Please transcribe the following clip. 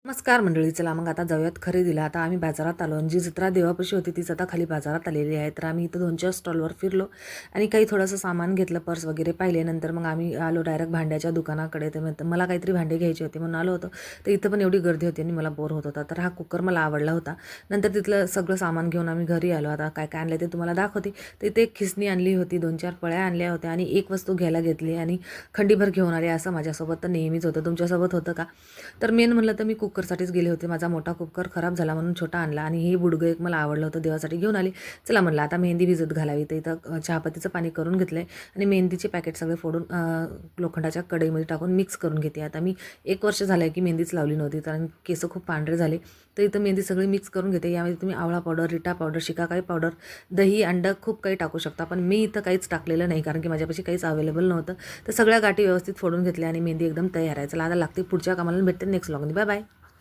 नमस्कार मंडळी, चला मग आता जाऊयात खरेदीला. आता आम्ही बाजारात आलो आणि जी जत्रा देवापाशी होती तीच आता खाली बाजारात आलेली आहे. तर आम्ही इथं 2-4 स्टॉलवर फिरलो आणि काही थोडंसं सामान घेतलं, पर्स वगैरे पाहिले. नंतर मग आम्ही आलो डायरेक्ट भांड्याच्या दुकानाकडे. तर मला काहीतरी भांडे घ्यायचे होते म्हणून आलो होतो. तर इथं पण एवढी गर्दी होती आणि मला बोर होत होता. तर हा कुकर मला आवडला होता. नंतर तिथलं सगळं सामान घेऊन आम्ही घरी आलो. आता काय काय आणलं ते तुम्हाला दाखवते. तर इथे एक खिसणी आणली होती, 2-4 पळ्या आणल्या होत्या आणि एक वस्तू घ्यायला घेतली आणि खंडीभर घेऊन आले. असं माझ्यासोबत तर नेहमीच होतं. तुमच्यासोबत होतं का? तर मेन म्हणलं तर मी कुकरसाठीच गेले होते. माझा मोठा कुकर खराब झाला म्हणून छोटा आणला आणि हे बुडगं एक मला आवडलं होतं, देवासाठी घेऊन आले. चला म्हणलं आता मेहंदी भिजत घालावी. तर इथं चहापत्तीचं पाणी करून घेतलं आहे आणि मेहंदीचे पॅकेट सगळे फोडून लोखंडाच्या कढईमध्ये टाकून मिक्स करून घेते. आता मी 1 वर्ष झालं आहे की मेहंदीच लावली नव्हती, कारण केस खूप पांढरे झाले. तर इथं मेहंदी सगळी मिक्स करून घेते. यामध्ये तुम्ही आवळा powder, Rita powder, shikakai powder, दही, अंडं खूप काही टाकू शकता, पण मी इथं काहीच टाकलेलं नाही कारण की माझ्यापाशी काहीच अवेलेबल नव्हतं. तर सगळ्या गाठी व्यवस्थित फोडून घेतल्या आणि मेहंदी एकदम तयार आहे. चला आता लागते पुढच्या कामाला. भेटते नेक्स्ट व्लॉगमध्ये. Bye bye.